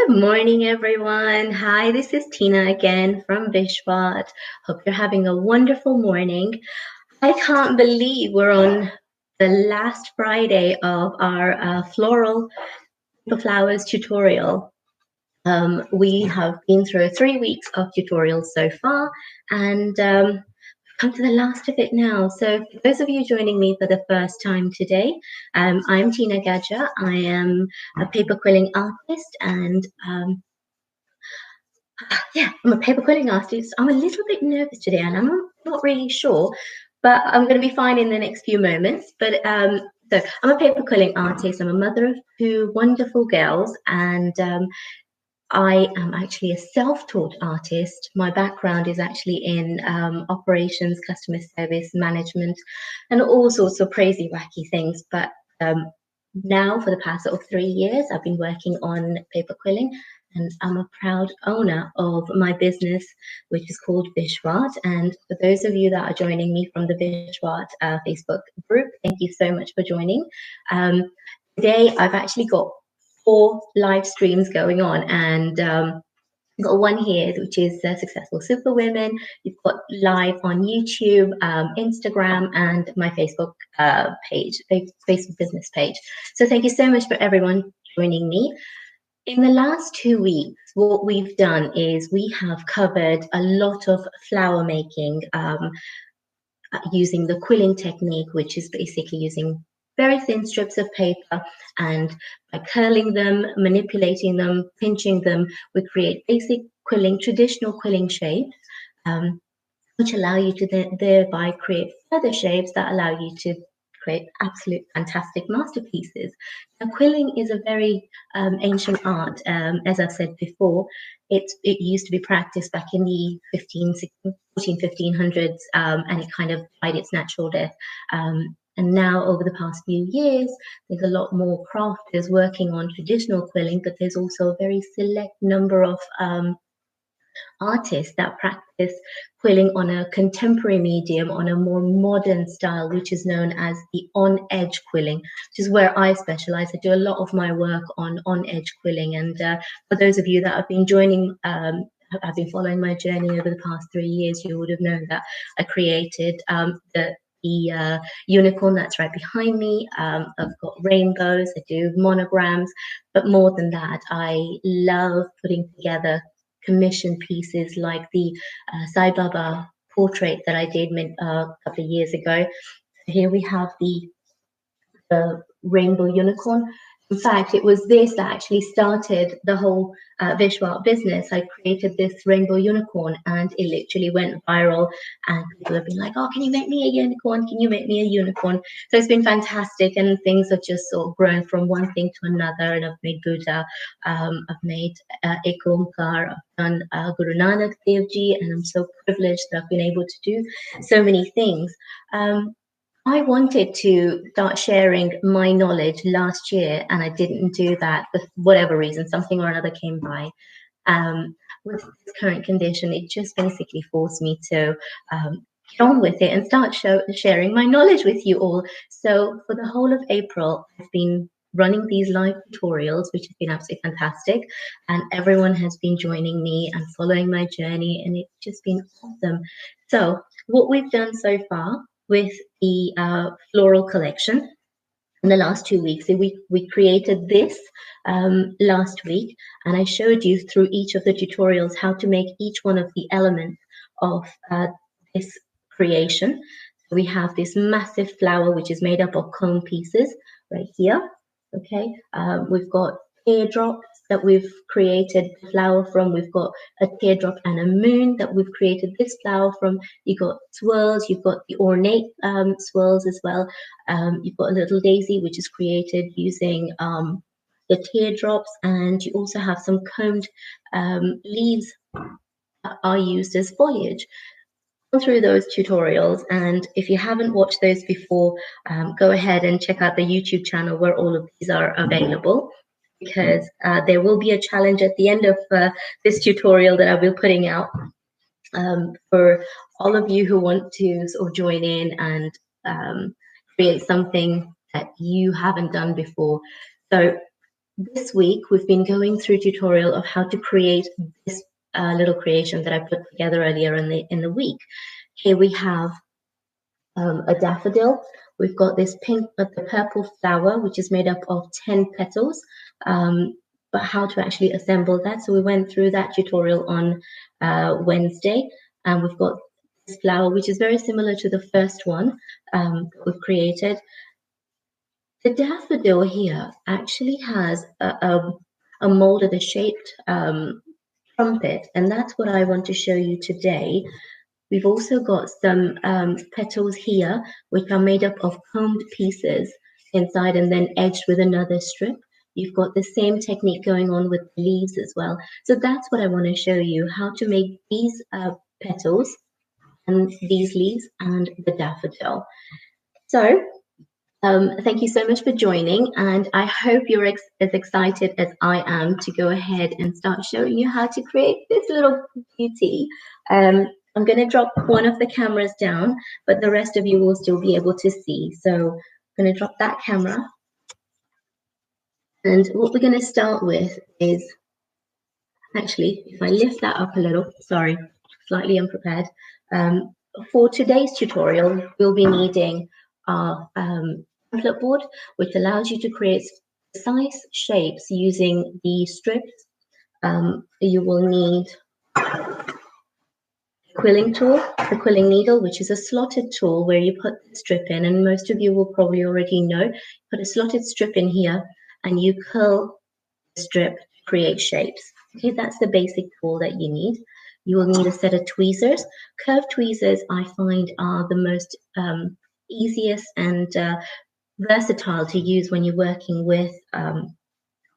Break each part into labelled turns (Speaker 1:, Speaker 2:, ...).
Speaker 1: Good morning, everyone. Hi, this is Tina again from Vishwat. Hope you're having a wonderful morning. I can't believe we're on the last Friday of our floral paper flowers tutorial. We have been through 3 weeks of tutorials so far, and come to the last of it now. So, for those of you joining me for the first time today, I'm Tina Gadja. I am a paper quilling artist and yeah, I'm a paper quilling artist. I'm a little bit nervous today, and I'm not really sure, but I'm going to be fine in the next few moments. So I'm a paper quilling artist. I'm a mother of two wonderful girls, and I am actually a self-taught artist. My background is actually in operations, customer service, management, and all sorts of crazy, wacky things. But now, for the past sort of 3 years, I've been working on paper quilling, and I'm a proud owner of my business, which is called Vishwat. And for those of you that are joining me from the Vishwat Facebook group, thank you so much for joining. Um, Today, I've actually got 4 live streams going on, and you've got one here, which is Successful Superwomen. You've got live on YouTube, Instagram, and my Facebook page, Facebook business page. So thank you so much for everyone joining me. In the last 2 weeks, what we've done is we have covered a lot of flower making using the quilling technique, which is basically using very thin strips of paper, and by curling them, manipulating them, pinching them, we create basic quilling, traditional quilling shapes, which allow you to thereby create further shapes that allow you to create absolute fantastic masterpieces. Now, quilling is a very ancient art. As I've said before, it used to be practiced back in the 1500s, and it kind of died its natural death. And now, over the past few years, there's a lot more crafters working on traditional quilling, but there's also a very select number of artists that practice quilling on a contemporary medium, on a more modern style, which is known as the on-edge quilling, which is where I specialize. I do a lot of my work on on-edge quilling. And for those of you that have been joining, have been following my journey over the past 3 years, you would have known that I created the unicorn that's right behind me. I've got rainbows, I do monograms, but more than that, I love putting together commission pieces like the Sai Baba portrait that I did a couple of years ago. Here we have the rainbow unicorn. In fact, it was this that actually started the whole Vishwat business. I created this rainbow unicorn, and it literally went viral. And people have been like, "Oh, can you make me a unicorn? Can you make me a unicorn?" So it's been fantastic, and things have just sort of grown from one thing to another. And I've made Buddha, I've made Ek Omkar, I've done Guru Nanak Dev Ji, and I'm so privileged that I've been able to do so many things. I wanted to start sharing my knowledge last year, and I didn't do that for whatever reason. Something or another came by. With this current condition, it just basically forced me to get on with it and start sharing my knowledge with you all. So for the whole of April, I've been running these live tutorials, which have been absolutely fantastic, and everyone has been joining me and following my journey, and it's just been awesome. So what we've done so far with the floral collection in the last 2 weeks. So we created this last week, and I showed you through each of the tutorials how to make each one of the elements of this creation. So we have this massive flower, which is made up of cone pieces right here. Okay, we've got teardrops that we've created the flower from. We've got a teardrop and a moon that we've created this flower from. You've got swirls, you've got the ornate swirls as well. You've got a little daisy, which is created using the teardrops, and you also have some combed leaves that are used as foliage. Go through those tutorials, and if you haven't watched those before, go ahead and check out the YouTube channel where all of these are available, because there will be a challenge at the end of this tutorial that I'll be putting out for all of you who want to sort of join in and create something that you haven't done before. So this week we've been going through tutorial of how to create this little creation that I put together earlier in the week. Here we have a daffodil. We've got this pink, the purple flower, which is made up of 10 petals. But how to actually assemble that. So we went through that tutorial on Wednesday, and we've got this flower, which is very similar to the first one we've created. The daffodil here actually has a mold of a shaped trumpet, and that's what I want to show you today. We've also got some petals here, which are made up of combed pieces inside and then edged with another strip. You've got the same technique going on with the leaves as well. So that's what I want to show you, how to make these petals and these leaves and the daffodil. So thank you so much for joining, and I hope you're as excited as I am to go ahead and start showing you how to create this little beauty. I'm going to drop one of the cameras down, but the rest of you will still be able to see. So I'm going to drop that camera. And what we're going to start with is, actually, if I lift that up a little, sorry, slightly unprepared. For today's tutorial, we'll be needing our template board, which allows you to create precise shapes using the strips. You will need quilling tool, the quilling needle, which is a slotted tool where you put the strip in, and most of you will probably already know, put a slotted strip in here and you curl the strip to create shapes. Okay, that's the basic tool that you need. You will need a set of tweezers. Curved tweezers, I find, are the most easiest and versatile to use when you're working with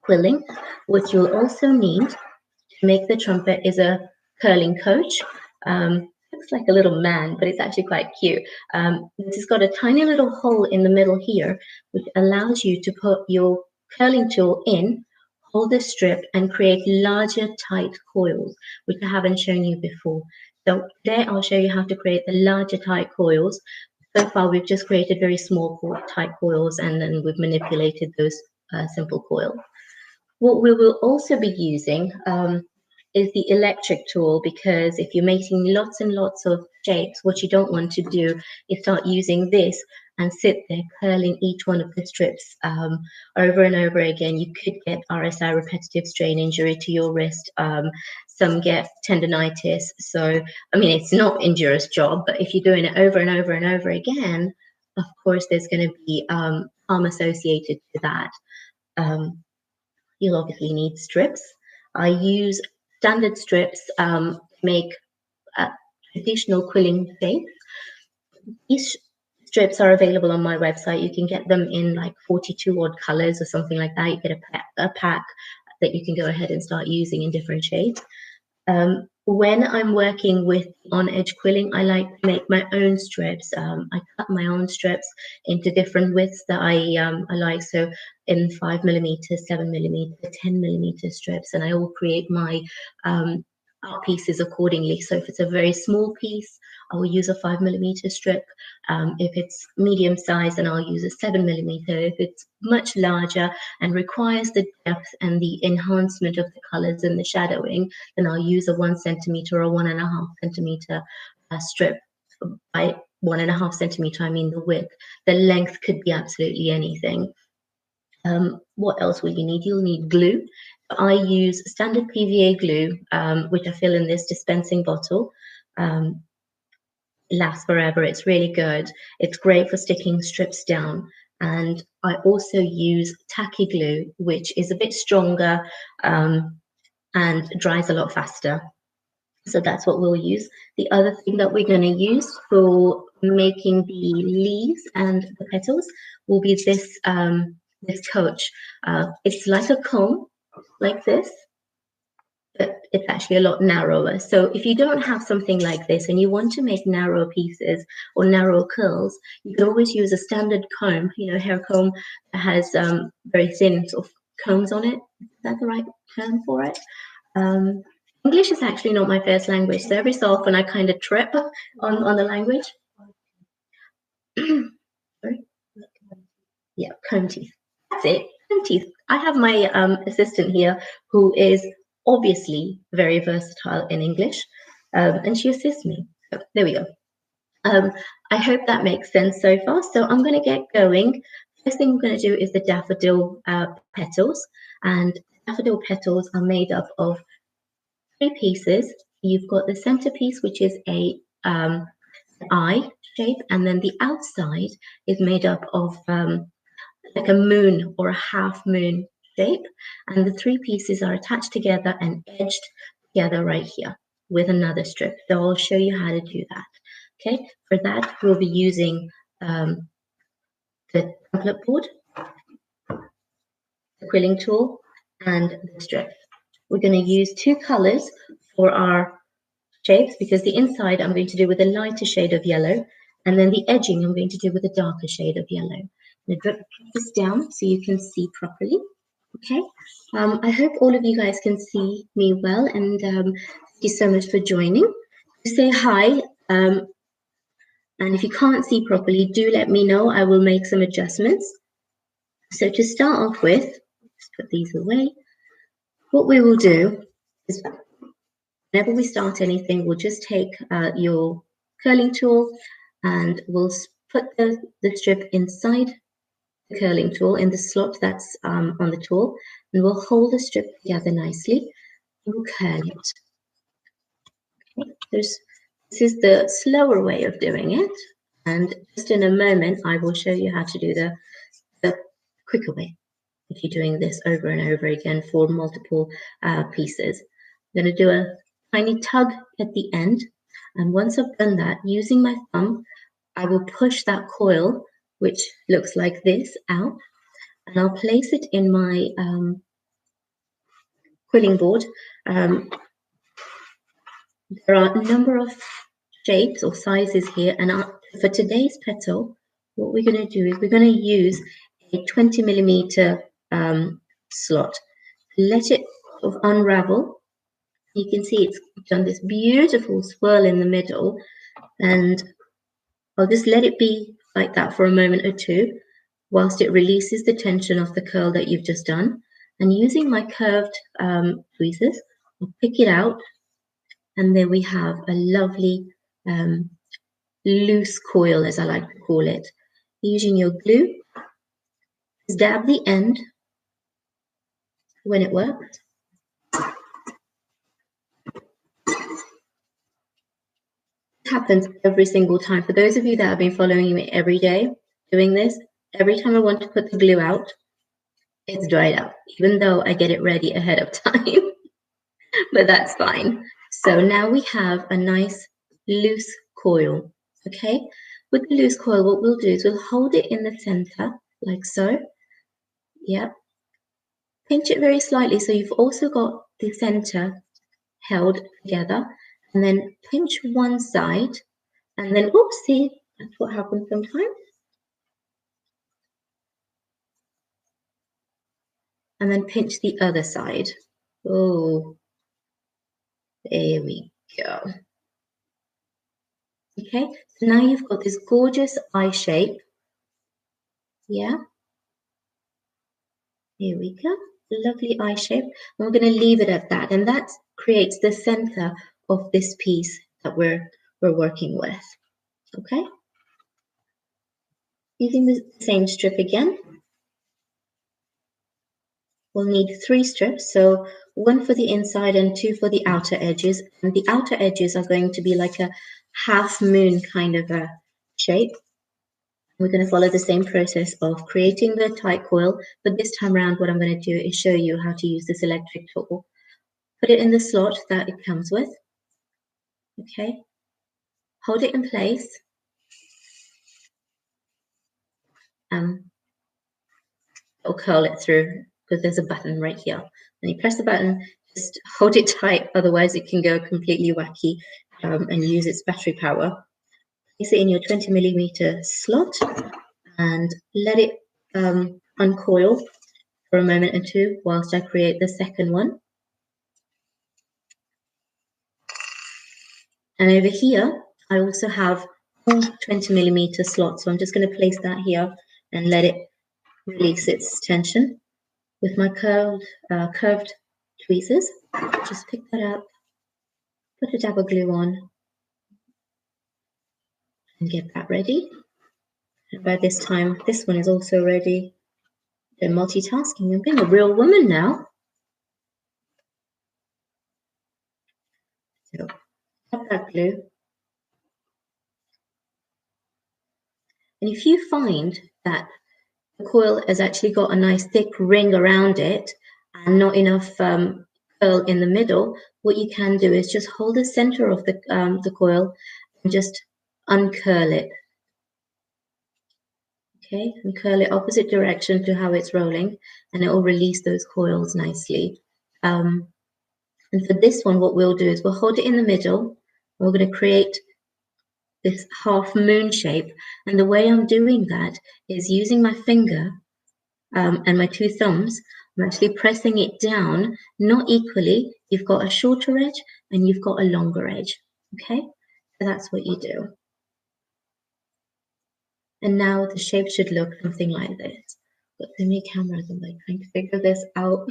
Speaker 1: quilling. What you'll also need to make the trumpet is a curling coach. Looks like a little man, but it's actually quite cute. This has got a tiny little hole in the middle here, which allows you to put your curling tool in, hold the strip, and create larger tight coils, which I haven't shown you before. So today I'll show you how to create the larger tight coils. So far we've just created very small tight coils, and then we've manipulated those simple coils. What we will also be using is the electric tool, because if you're making lots and lots of shapes, what you don't want to do is start using this and sit there curling each one of the strips over and over again. You could get RSI, repetitive strain injury, to your wrist. Some get tendonitis. So, I mean, it's not injurious job, but if you're doing it over and over and over again, of course, there's going to be harm associated to that. You'll obviously need strips. I use standard strips to make traditional quilling shapes. These strips are available on my website. You can get them in like 42 odd colors or something like that. You get a pack that you can go ahead and start using in different shades. When I'm working with on-edge quilling, I like to make my own strips. I cut my own strips into different widths that I like. So in 5mm, 7mm, 10mm strips, and I will create my art pieces accordingly. So if it's a very small piece, I will use a 5mm strip. If it's medium size, then I'll use a 7mm. If it's much larger and requires the depth and the enhancement of the colors and the shadowing, then I'll use a 1 centimeter or 1.5 centimeter strip. By 1.5 centimeter, I mean the width. The length could be absolutely anything. What else will you need? You'll need glue. I use standard PVA glue, which I fill in this dispensing bottle. It lasts forever. It's really good. It's great for sticking strips down. And I also use tacky glue, which is a bit stronger and dries a lot faster. So that's what we'll use. The other thing that we're going to use for making the leaves and the petals will be this this coach. It's like a comb, like this, but it's actually a lot narrower. So if you don't have something like this and you want to make narrow pieces or narrow curls, you can always use a standard comb, you know, hair comb that has very thin sort of combs on it. Is that the right term for it? English is actually not my first language, so every so often I kind of trip on the language. Sorry? Yeah, comb teeth. That's it, comb teeth. I have my assistant here who is obviously very versatile in English, and she assists me. So there we go. I hope that makes sense so far. So I'm going to get going. First thing I'm going to do is the daffodil petals, and daffodil petals are made up of 3 pieces. You've got the centerpiece, which is a eye shape, and then the outside is made up of like a moon or a half moon shape, and the 3 pieces are attached together and edged together right here with another strip. So I'll show you how to do that. Okay, for that we'll be using the template board, the quilling tool, and the strip. We're going to use 2 colors for our shapes because the inside I'm going to do with a lighter shade of yellow, and then the edging I'm going to do with a darker shade of yellow. I'm going to drop this down so you can see properly. Okay, I hope all of you guys can see me well, and thank you so much for joining. Say hi, and if you can't see properly, do let me know. I will make some adjustments. So to start off with, let's put these away. What we will do is whenever we start anything, we'll just take your curling tool and we'll put the strip inside the curling tool in the slot that's on the tool, and we'll hold the strip together nicely and we'll curl it. Okay. This is the slower way of doing it, and just in a moment I will show you how to do the quicker way if you're doing this over and over again for multiple pieces. I'm going to do a tiny tug at the end, and once I've done that, using my thumb, I will push that coil, which looks like this, out, and I'll place it in my quilling board. There are a number of shapes or sizes here, and for today's petal, what we're going to do is we're going to use a 20 millimeter slot. Let it sort of unravel. You can see it's done this beautiful swirl in the middle, and I'll just let it be like that for a moment or two whilst it releases the tension of the curl that you've just done. And using my curved tweezers, I'll pick it out, and there we have a lovely loose coil, as I like to call it. Using your glue, dab the end when it works. It happens every single time. For those of you that have been following me every day doing this, every time I want to put the glue out, it's dried out, even though I get it ready ahead of time. But that's fine. So now we have a nice loose coil. Okay, with the loose coil, what we'll do is we'll hold it in the center like so. Yep. Pinch it very slightly so you've also got the center held together, and then pinch one side, and then oops, see, that's what happens sometimes. And then pinch the other side. Oh, there we go. Okay, so now you've got this gorgeous eye shape. Yeah. Here we go. Lovely eye shape. And we're going to leave it at that. And that creates the center of this piece that we're working with. Okay. Using the same strip again. We'll need 3 strips. So 1 for the inside and 2 for the outer edges. And the outer edges are going to be like a half moon kind of a shape. We're going to follow the same process of creating the tight coil, but this time around what I'm going to do is show you how to use this electric tool. Put it in the slot that it comes with. Okay. Hold it in place. It'll curl it through because there's a button right here. And you press the button, just hold it tight, otherwise it can go completely wacky and use its battery power. Place it in your 20 millimeter slot and let it uncoil for a moment or two whilst I create the second one. And over here, I also have 20 millimeter slots. So I'm just going to place that here and let it release its tension. with my curved tweezers. Just pick that up, put a dab of glue on, and get that ready. And by this time, this one is also ready. They're multitasking. I'm being a real woman now. So, add that glue. And if you find that the coil has actually got a nice thick ring around it and not enough curl in the middle, what you can do is just hold the center of the coil and just uncurl it. Okay, and curl it opposite direction to how it's rolling, and it will release those coils nicely. And for this one, what we'll do is we'll hold it in the middle. We're going to create this half moon shape, and the way I'm doing that is using my finger and my two thumbs. I'm actually pressing it down, not equally. You've got a shorter edge and you've got a longer edge. Okay, so that's what you do. And now the shape should look something like this. Got so many cameras, I'm like trying to figure this out.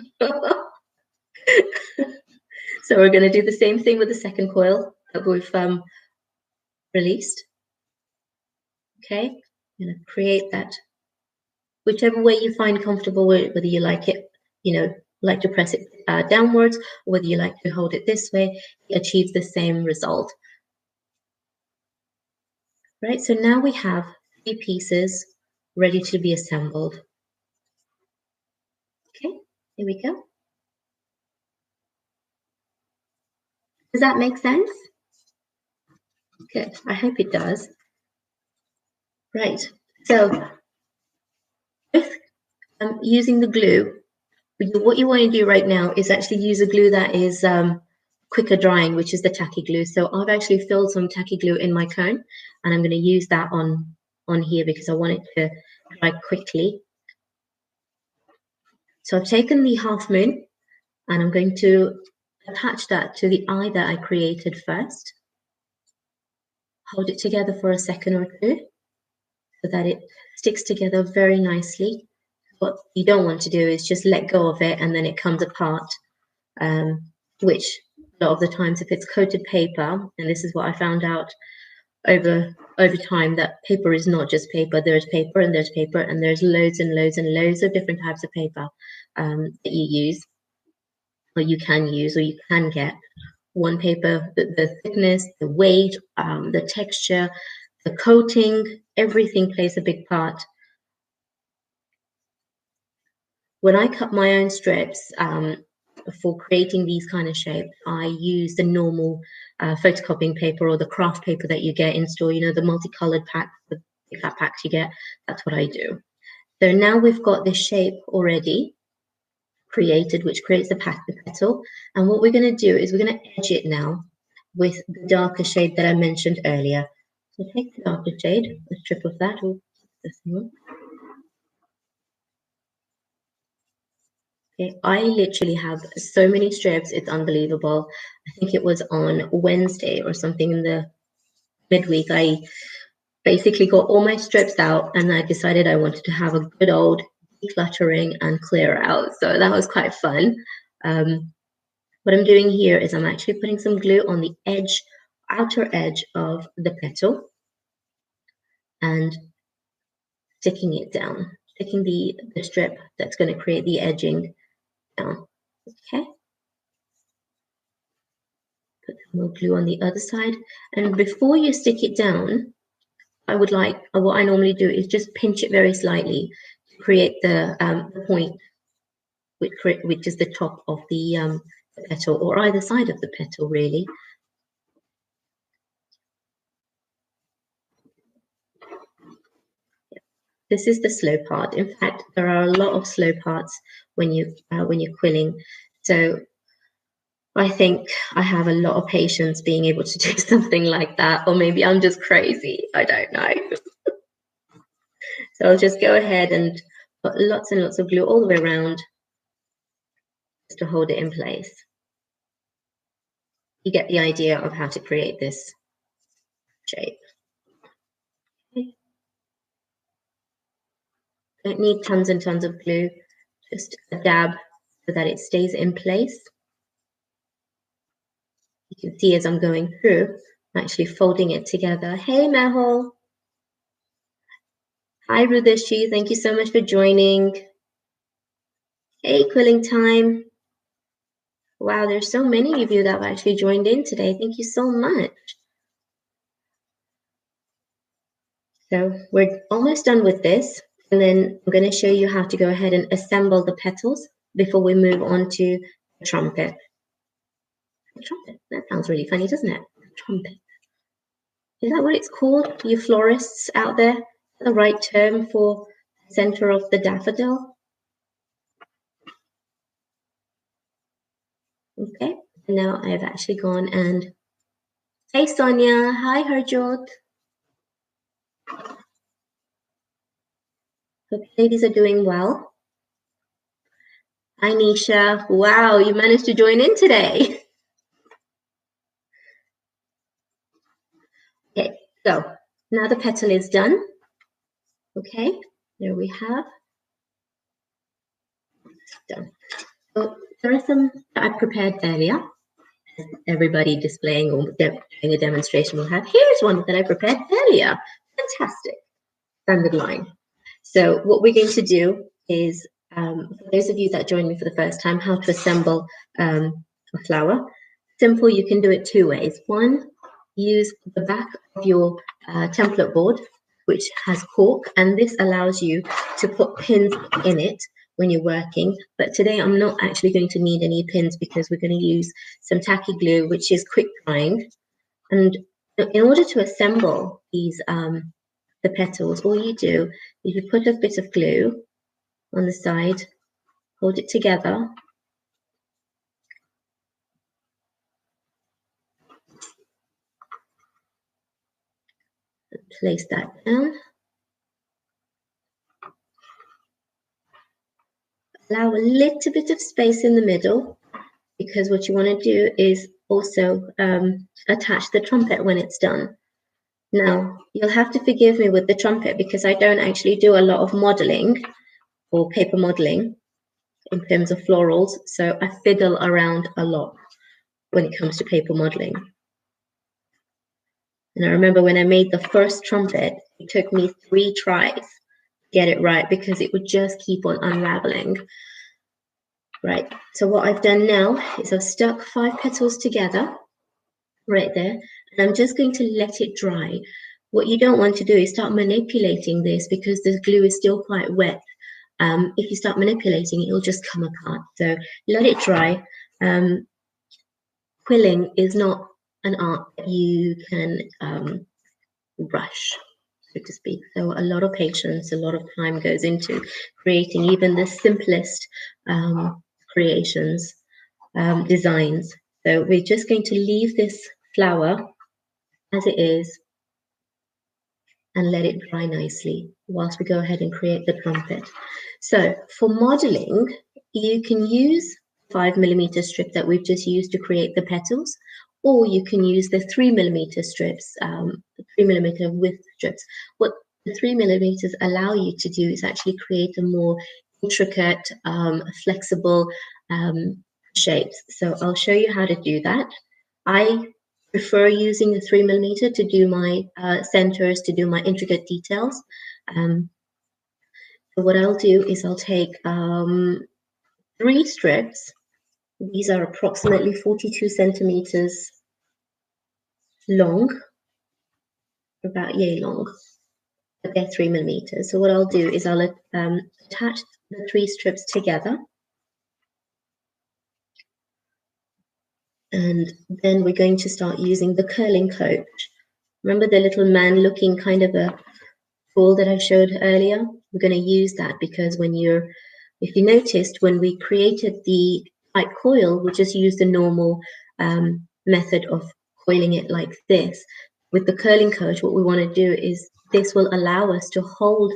Speaker 1: So we're going to do the same thing with the second coil that we've released. Okay, I'm going to create that whichever way you find comfortable with, whether you like it, like to press it downwards, or whether you like to hold it this way, it achieves the same result. Right, so now we have 3 pieces ready to be assembled. Okay, here we go. Does that make sense? Good, I hope it does. Right, so with using the glue, what you want to do right now is actually use a glue that is quicker drying, which is the tacky glue. So I've actually filled some tacky glue in my cone, and I'm going to use that on here because I want it to dry quickly. So I've taken the half moon and I'm going to attach that to the eye that I created first. Hold it together for a second or two so that it sticks together very nicely. What you don't want to do is just let go of it and then it comes apart, which a lot of the times if it's coated paper, and this is what I found out over time, that paper is not just paper. There's paper and there's paper and there's loads and loads and loads of different types of paper that you use, or you can use, or you can get. One paper, the thickness, the weight, the texture, the coating, everything plays a big part. When I cut my own strips for creating these kind of shapes, I use the normal photocopying paper or the craft paper that you get in store, the multicolored packs, the flat packs you get. That's what I do. So now we've got this shape already created, which creates the petal. And what we're going to do is we're going to edge it now with the darker shade that I mentioned earlier. So take the darker shade, a strip of that, or this one. Okay, I literally have so many strips, it's unbelievable. I think it was on Wednesday or something in the midweek, I basically got all my strips out and I decided I wanted to have a good old decluttering and clear out. So that was quite fun. What I'm doing here is I'm actually putting some glue on the edge, outer edge of the petal and sticking it down, sticking the strip that's going to create the edging down. Okay. Put some more glue on the other side. And before you stick it down, what I normally do is just pinch it very slightly to create the point, which is the top of the petal, or either side of the petal, really. This is the slow part. In fact, there are a lot of slow parts when you're quilling. So I think I have a lot of patience being able to do something like that, or maybe I'm just crazy. I don't know. So I'll just go ahead and put lots and lots of glue all the way around just to hold it in place. You get the idea of how to create this shape. Okay. Don't need tons and tons of glue, just a dab so that it stays in place. You can see as I'm going through, I'm actually folding it together. Hey, Mehul. Hi, Rudishi. Thank you so much for joining. Hey, Quilling Time. Wow, there's so many of you that have actually joined in today. Thank you so much. So we're almost done with this. And then I'm going to show you how to go ahead and assemble the petals before we move on to the trumpet. The trumpet, that sounds really funny, doesn't it? Trumpet. Is that what it's called? You florists out there? The right term for center of the daffodil? Okay, and now I've actually gone and, hey Sonia, hi Harjot. Hope ladies are doing well. Hi Nisha, wow, you managed to join in today. Okay, so now the petal is done. Okay, there we have. Done. So there are some that I prepared earlier. Everybody displaying or doing a demonstration will have. Here's one that I prepared earlier. Fantastic. Standard line. So what we're going to do is, for those of you that join me for the first time, how to assemble a flower. Simple, you can do it two ways. One, use the back of your template board, which has cork, and this allows you to put pins in it when you're working. But today I'm not actually going to need any pins because we're going to use some tacky glue, which is quick drying. And in order to assemble these the petals, all you do is you put a bit of glue on the side, hold it together, place that down, allow a little bit of space in the middle, because what you want to do is also attach the trumpet when it's done. Now, you'll have to forgive me with the trumpet because I don't actually do a lot of modeling or paper modeling in terms of florals, so I fiddle around a lot when it comes to paper modeling. And I remember when I made the first trumpet, it took me 3 tries to get it right because it would just keep on unraveling. Right, so what I've done now is I've stuck 5 petals together right there, and I'm just going to let it dry. What you don't want to do is start manipulating this because the glue is still quite wet. If you start manipulating, it will just come apart. So let it dry. Quilling is not an art that you can rush, so to speak. So a lot of patience, a lot of time goes into creating even the simplest creations, designs. So we're just going to leave this flower as it is and let it dry nicely whilst we go ahead and create the trumpet. So for modeling, you can use 5mm strip that we've just used to create the petals, or you can use the 3mm strips, 3mm width strips. What the 3mm allow you to do is actually create a more intricate, flexible shapes. So I'll show you how to do that. I prefer using the 3mm to do my centers, to do my intricate details. So what I'll do is I'll take 3 strips. These are approximately 42 centimeters long, about yay long, but they're 3mm. So what I'll do is I'll attach the 3 strips together. And then we're going to start using the curling coach. Remember the little man looking kind of a tool that I showed earlier? We're going to use that because if you noticed, when we created the pipe coil, we just used the normal method of coiling it like this. With the curling coach, what we want to do is this will allow us to hold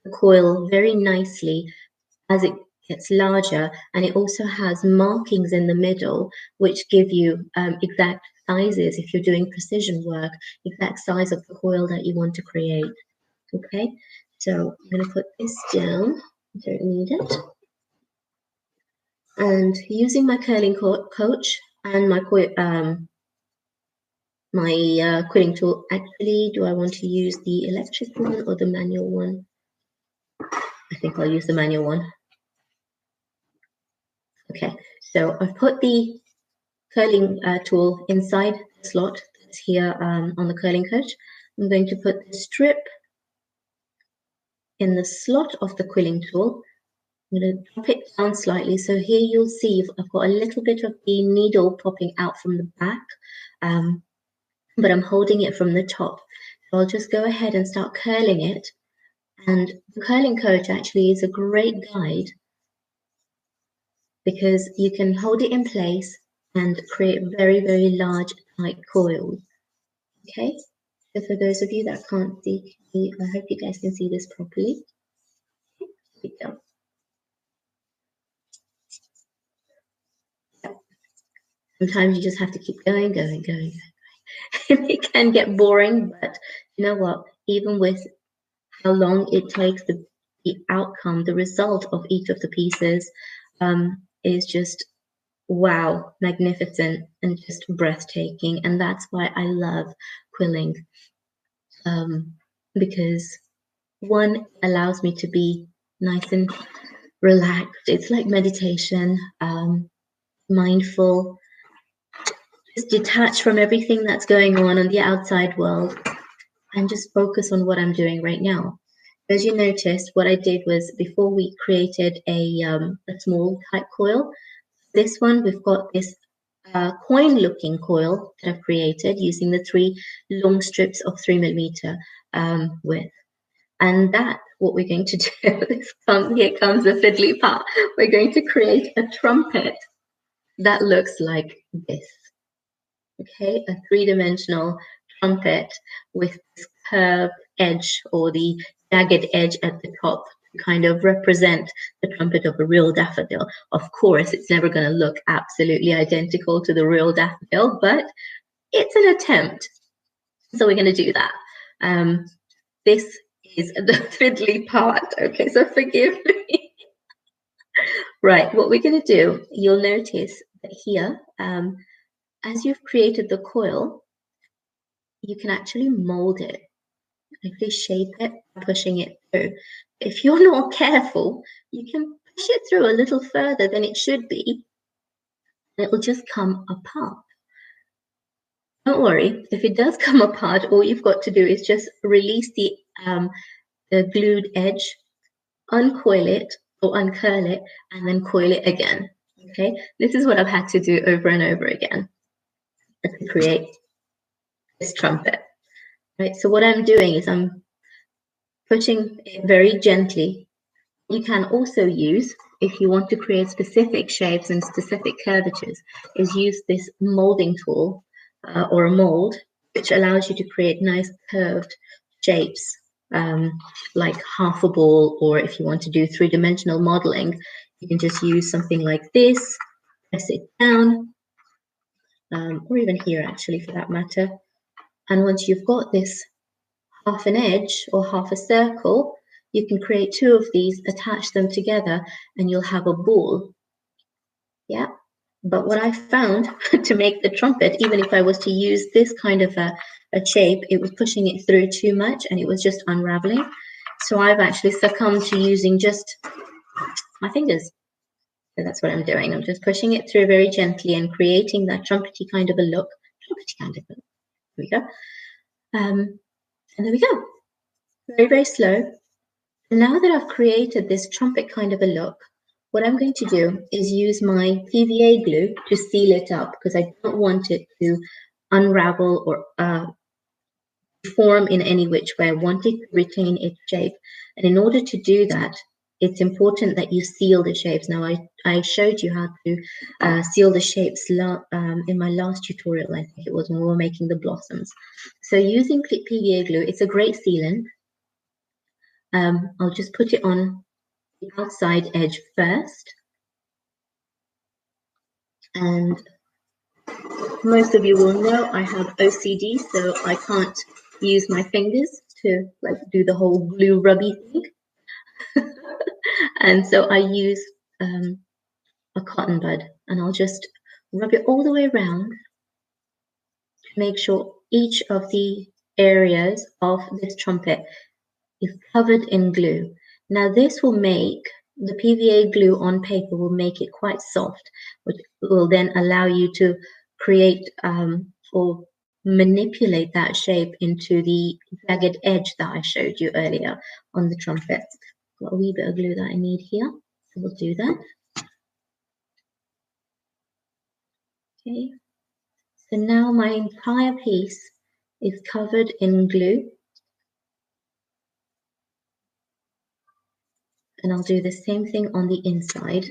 Speaker 1: the coil very nicely as it gets larger, and it also has markings in the middle which give you exact sizes if you're doing precision work, exact size of the coil that you want to create. Okay, so I'm going to put this down. I don't need it. And using my curling coach and my quilling tool, actually, do I want to use the electric one or the manual one? I think I'll use the manual one. Okay, so I've put the curling tool inside the slot that's here on the curling coach. I'm going to put the strip in the slot of the quilling tool. I'm going to drop it down slightly. So here you'll see I've got a little bit of the needle popping out from the back, but I'm holding it from the top. So I'll just go ahead and start curling it. And the curling coach actually is a great guide because you can hold it in place and create very, very large tight coils. Okay, so for those of you that can't see, I hope you guys can see this properly. Here we go. Sometimes you just have to keep going. It can get boring, but you know what? Even with how long it takes, the outcome, the result of each of the pieces is just wow, magnificent and just breathtaking. And that's why I love quilling, because one allows me to be nice and relaxed. It's like meditation, mindful, just detach from everything that's going on the outside world and just focus on what I'm doing right now. As you noticed, what I did was before we created a small tight coil, this one we've got this coin-looking coil that I've created using the 3 long strips of 3mm width. And that, what we're going to do, here comes the fiddly part. We're going to create a trumpet that looks like this. Okay, a 3-dimensional trumpet with this curved edge or the jagged edge at the top to kind of represent the trumpet of a real daffodil. Of course, it's never going to look absolutely identical to the real daffodil, but it's an attempt. So we're going to do that. This is the fiddly part. Okay, so forgive me. Right, what we're going to do, you'll notice that here, as you've created the coil, you can actually mold it, actually shape it, pushing it through. If you're not careful, you can push it through a little further than it should be, and it will just come apart. Don't worry, if it does come apart, all you've got to do is just release the glued edge, uncoil it or uncurl it, and then coil it again. Okay, this is what I've had to do over and over again to create this trumpet. Right, so what I'm doing is I'm pushing it very gently. You can also use, if you want to create specific shapes and specific curvatures, is use this molding tool or a mold, which allows you to create nice curved shapes, like half a ball, or if you want to do 3-dimensional modeling, you can just use something like this, press it down, or even here actually for that matter. And once you've got this half an edge or half a circle, you can create 2 of these, attach them together, and you'll have a ball. Yeah. But what I found to make the trumpet, even if I was to use this kind of a shape, it was pushing it through too much and it was just unraveling. So I've actually succumbed to using just my fingers. So that's what I'm doing. I'm just pushing it through very gently and creating that trumpety kind of a look. Trumpety kind of a look. There we go. And there we go. Very, very slow. Now that I've created this trumpet kind of a look, what I'm going to do is use my PVA glue to seal it up because I don't want it to unravel or form in any which way. I want it to retain its shape. And in order to do that, it's important that you seal the shapes. Now, I showed you how to seal the shapes in my last tutorial, I think it was when we were making the blossoms. So using PVA glue, it's a great sealant. I'll just put it on the outside edge first. And most of you will know I have OCD, so I can't use my fingers to like do the whole glue rubby thing. And so I use a cotton bud, and I'll just rub it all the way around to make sure each of the areas of this trumpet is covered in glue. Now this will make the PVA glue on paper will make it quite soft, which will then allow you to create or manipulate that shape into the jagged edge that I showed you earlier on the trumpet. Got a wee bit of glue that I need here, so we'll do that. Okay, so now my entire piece is covered in glue, and I'll do the same thing on the inside.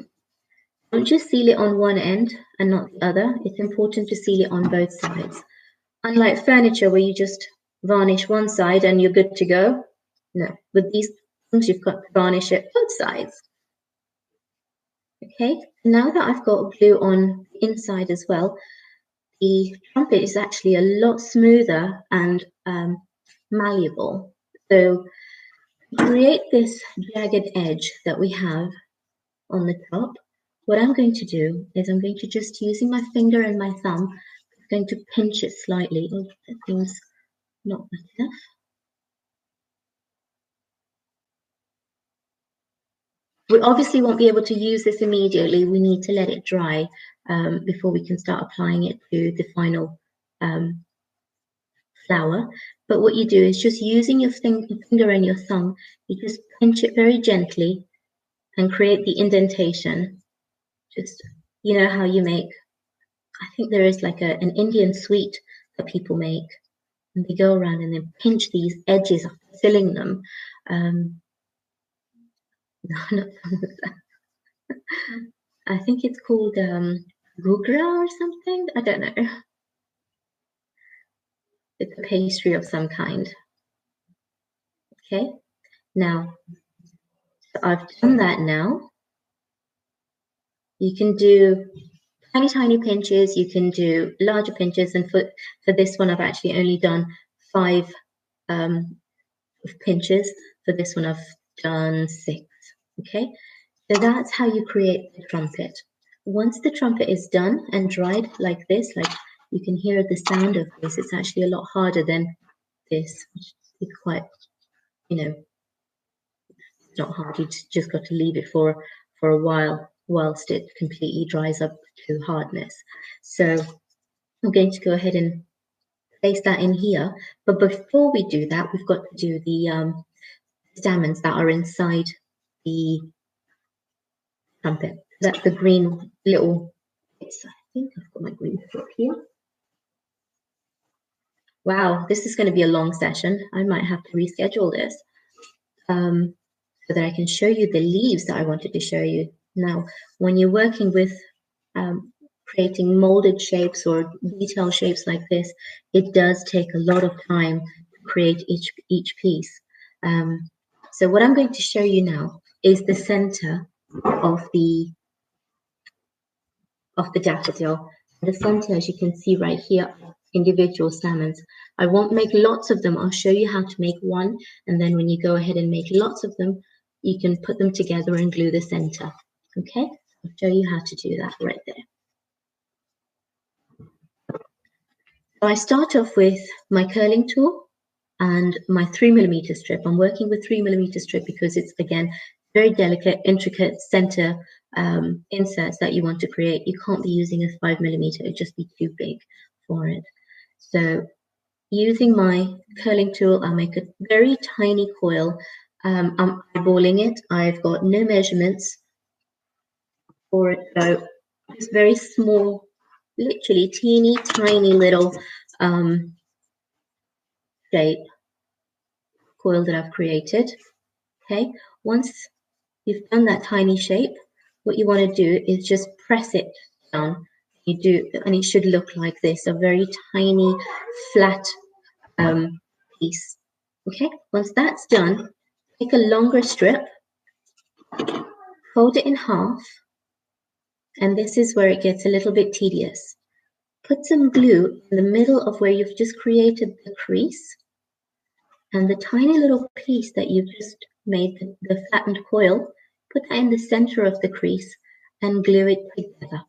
Speaker 1: Don't just seal it on one end and not the other. It's important to seal it on both sides. Unlike furniture where you just varnish one side and you're good to go. No, with these things you've got to varnish it both sides. Okay, now that I've got glue on the inside as well, the trumpet is actually a lot smoother and malleable. So to create this jagged edge that we have on the top, what I'm going to do is I'm going to just using my finger and my thumb, I'm going to pinch it slightly. Oh, that seems not wet enough. We obviously won't be able to use this immediately. We need to let it dry before we can start applying it to the final flower. But what you do is just using your finger and your thumb, you just pinch it very gently and create the indentation. Just, you know how you make, I think there is like an Indian sweet that people make, and they go around and then pinch these edges after filling them. No, I think it's called gugra or something. I don't know. It's a pastry of some kind. Okay, now, so I've done that now. You can do tiny pinches, you can do larger pinches, and for this one I've actually only done 5 pinches. For this one I've done 6. Okay, so that's how you create the trumpet. Once the trumpet is done and dried like this, like you can hear the sound of this, it's actually a lot harder than this. It's quite, you know, it's not hard. You just got to leave it for a while whilst it completely dries up to hardness. So I'm going to go ahead and place that in here. But before we do that, we've got to do the stamens that are inside the trumpet. That's the green little bits. I think I've got my green book here. Wow, this is going to be a long session. I might have to reschedule this so that I can show you the leaves that I wanted to show you. Now, when you're working with creating molded shapes or detail shapes like this, it does take a lot of time to create each piece. So what I'm going to show you now is the center of the daffodil. The center, as you can see right here, individual stamens. I won't make lots of them. I'll show you how to make one, and then when you go ahead and make lots of them, you can put them together and glue the center. Okay, I'll show you how to do that right there. So I start off with my curling tool and my 3mm strip. I'm working with 3mm strip because it's, again, very delicate, intricate center inserts that you want to create. You can't be using a 5mm, it'd just be too big for it. So using my curling tool, I'll make a very tiny coil. I'm eyeballing it. I've got no measurements for it, so just very small, literally teeny tiny little shape coil that I've created. Okay, once you've done that tiny shape, what you want to do is just press it down. You do, and it should look like this, a very tiny flat piece. Okay, once that's done, take a longer strip, fold it in half, and this is where it gets a little bit tedious. Put some glue in the middle of where you've just created the crease, and the tiny little piece that you've just made, the flattened coil, put that in the center of the crease and glue it together.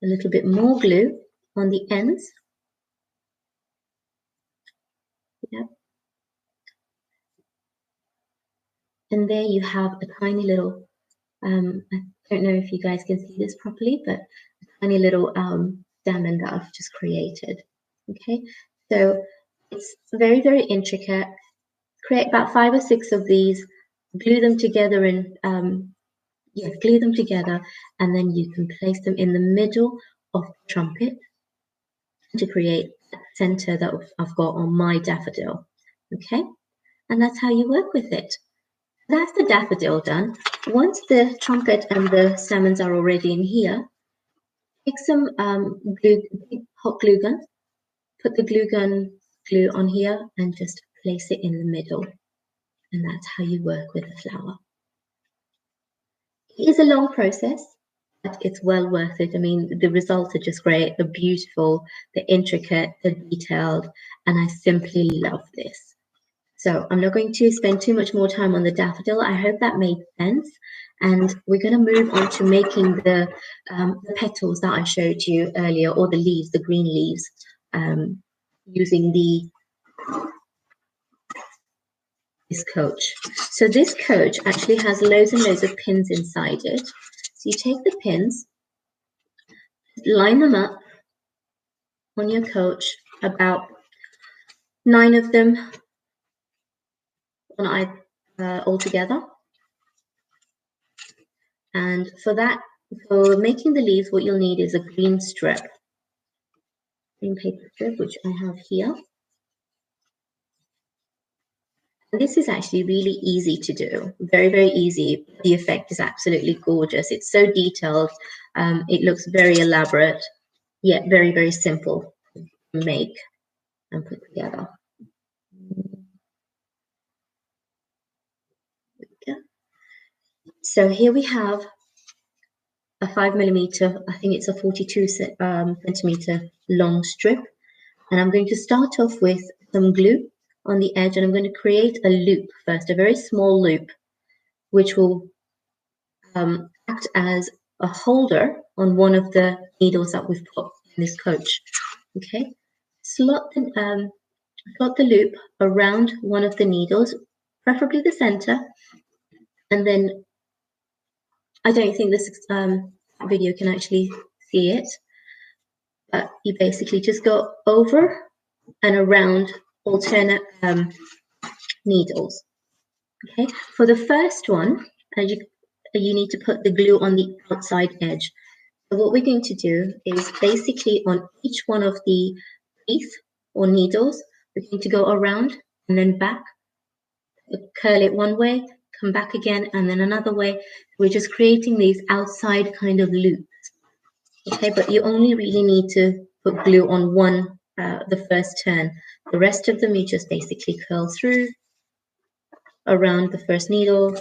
Speaker 1: A little bit more glue on the ends. Yep. And there you have a tiny little, I don't know if you guys can see this properly, but a tiny little diamond that I've just created. Okay, so it's very, very intricate. Create about 5 or 6 of these, glue them together and glue them together, and then you can place them in the middle of the trumpet to create the center that I've got on my daffodil. Okay, and that's how you work with it. That's the daffodil done. Once the trumpet and the salmons are already in here, take some hot glue gun, put the glue on here and just place it in the middle. And that's how you work with a flower. It is a long process, but it's well worth it. I mean, the results are just great. They're beautiful, they're intricate, they're detailed, and I simply love this. So I'm not going to spend too much more time on the daffodil. I hope that made sense. And we're going to move on to making the petals that I showed you earlier, or the leaves, the green leaves, using this coach. So this coach actually has loads and loads of pins inside it. So you take the pins, line them up on your coach, about 9 of them on all together. And for making the leaves, what you'll need is a green strip, green paper strip, which I have here. And this is actually really easy to do, very, very easy. The effect is absolutely gorgeous. It's so detailed. It looks very elaborate, yet very, very simple to make and put together. So here we have a 5mm, I think it's a 42 centimeter long strip. And I'm going to start off with some glue on the edge, and I'm going to create a loop first, a very small loop, which will act as a holder on one of the needles that we've put in this coach. Okay, slot the loop around one of the needles, preferably the center, and then I don't think this video can actually see it, but you basically just go over and around alternate needles. Okay, for the first one, you need to put the glue on the outside edge. So what we're going to do is basically on each one of the teeth or needles, we're going to go around and then back, curl it one way, come back again, and then another way. We're just creating these outside kind of loops. Okay, but you only really need to put glue on one, the first turn. The rest of them you just basically curl through around the first needle,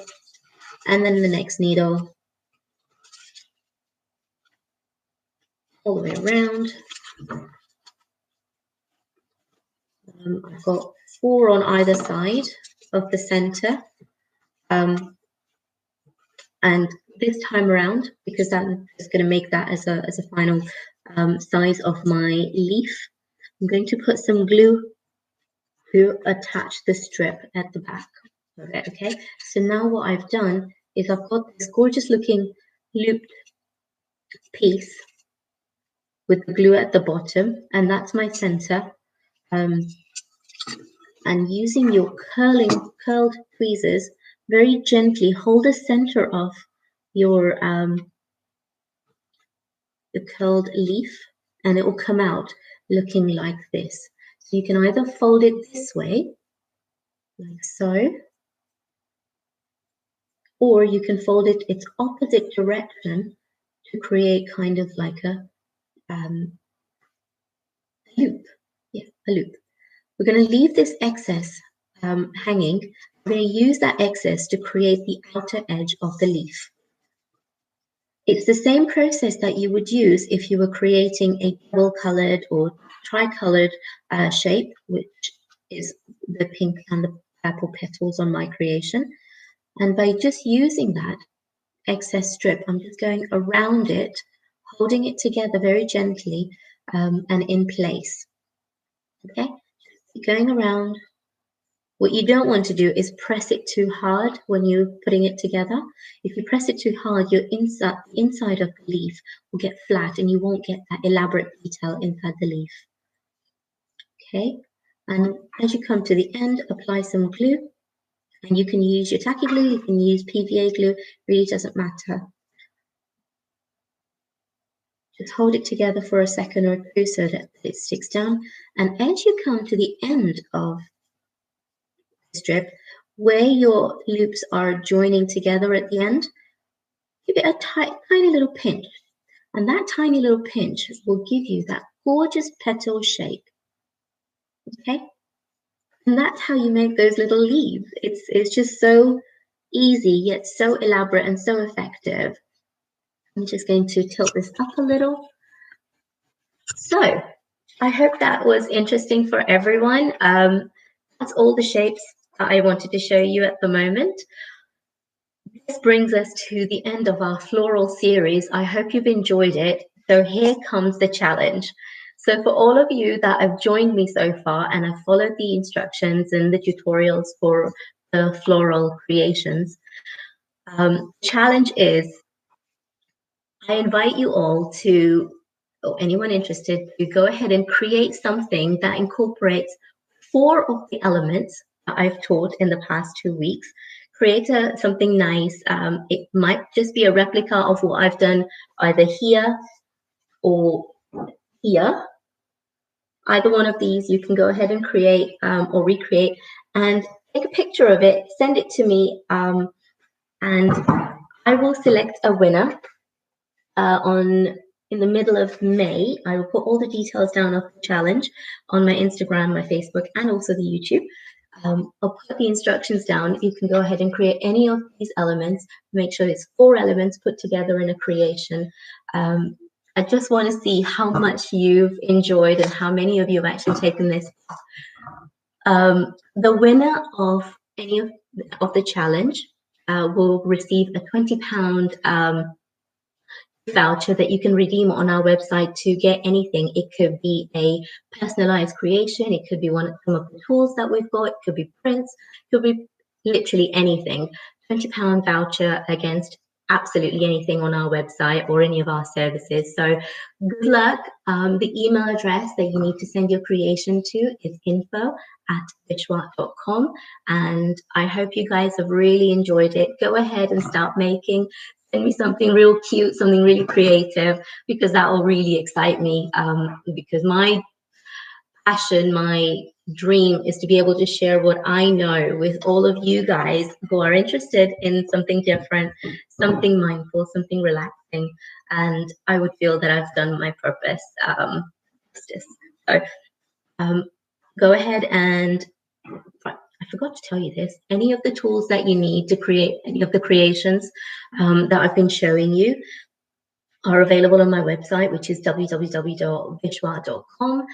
Speaker 1: and then the next needle, all the way around. I've got 4 on either side of the center. And this time around, because I'm just going to make that as a final size of my leaf, I'm going to put some glue to attach the strip at the back of it. Okay, so now what I've done is I've got this gorgeous looking looped piece with the glue at the bottom, and that's my center. And using your curled tweezers, very gently hold the center of your the curled leaf, and it will come out looking like this. So you can either fold it this way, like so, or you can fold it its opposite direction to create kind of like a loop. Yeah, a loop. We're going to leave this excess hanging. We're going to use that excess to create the outer edge of the leaf. It's the same process that you would use if you were creating a double-colored or tricolored shape, which is the pink and the purple petals on my creation. And by just using that, excess strip, I'm just going around it, holding it together very gently and in place. Okay, keep going around. What you don't want to do is press it too hard when you're putting it together. If you press it too hard, your inside of the leaf will get flat and you won't get that elaborate detail inside the leaf. Okay, and as you come to the end, apply some glue. And you can use your tacky glue, you can use PVA glue, really doesn't matter. Just hold it together for a second or two so that it sticks down. And as you come to the end of the strip, where your loops are joining together at the end, give it a tiny little pinch. And that tiny little pinch will give you that gorgeous petal shape. Okay? And that's how you make those little leaves. It's just so easy, yet so elaborate and so effective. I'm just going to tilt this up a little. So I hope that was interesting for everyone. That's all the shapes that I wanted to show you at the moment. This brings us to the end of our floral series. I hope you've enjoyed it. So here comes the challenge. So for all of you that have joined me so far and have followed the instructions and the tutorials for the floral creations, challenge is I invite you all to, or anyone interested, to go ahead and create something that incorporates 4 of the elements that I've taught in the past 2 weeks. Create something nice. It might just be a replica of what I've done either here or here. Either one of these you can go ahead and create or recreate, and take a picture of it, send it to me, and I will select a winner in the middle of May. I will put all the details down of the challenge on my Instagram, my Facebook, and also the YouTube. I'll put the instructions down. You can go ahead and create any of these elements. Make sure it's 4 elements put together in a creation. I just want to see how much you've enjoyed and how many of you have actually taken this. The winner of any of the challenge will receive a £20 voucher that you can redeem on our website to get anything. It could be a personalized creation, it could be some of the tools that we've got, it could be prints, it could be literally anything. £20 voucher against absolutely anything on our website or any of our services. So good luck. The email address that you need to send your creation to is info@witchwhat.com, and I hope you guys have really enjoyed it. Go ahead and start making. Send me something real cute, something really creative, because that will really excite me. Because my passion, my dream is to be able to share what I know with all of you guys who are interested in something different, something mindful, something relaxing, and I would feel that I've done my purpose justice. So go ahead and I forgot to tell you this. Any of the tools that you need to create any of the creations that I've been showing you are available on my website, which is www.vishwa.com.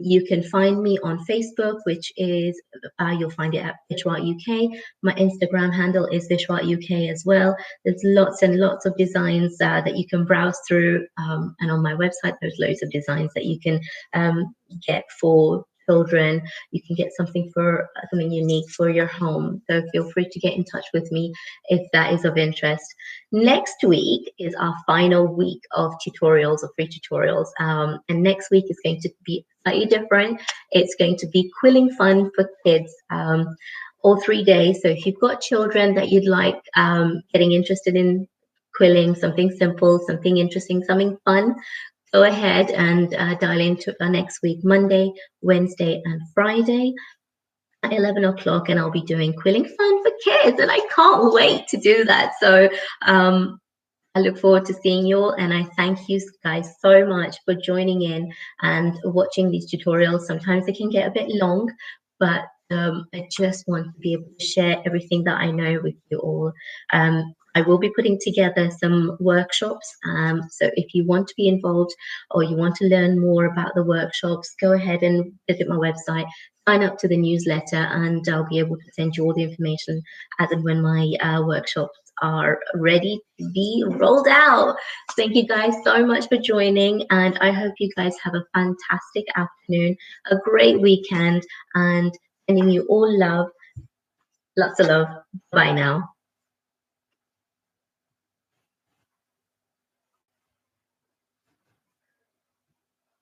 Speaker 1: You can find me on Facebook, which is, you'll find it at Vishwa UK. My Instagram handle is Vishwa UK as well. There's lots and lots of designs that you can browse through. And on my website, there's loads of designs that you can get for children. You can get something unique for your home. So feel free to get in touch with me if that is of interest. Next week is our final week of tutorials, or free tutorials. And next week is going to be slightly different. It's going to be quilling fun for kids, all 3 days. So if you've got children that you'd like getting interested in quilling, something simple, something interesting, something fun, go ahead and dial into next week, Monday, Wednesday, and Friday at 11 o'clock, and I'll be doing quilling fun for kids, and I can't wait to do that. So I look forward to seeing you all, and I thank you guys so much for joining in and watching these tutorials. Sometimes they can get a bit long, but I just want to be able to share everything that I know with you all. I will be putting together some workshops. So if you want to be involved or you want to learn more about the workshops, go ahead and visit my website, sign up to the newsletter, and I'll be able to send you all the information as and when my workshops are ready to be rolled out. Thank you guys so much for joining, and I hope you guys have a fantastic afternoon, a great weekend, and sending you all love. Lots of love. Bye now.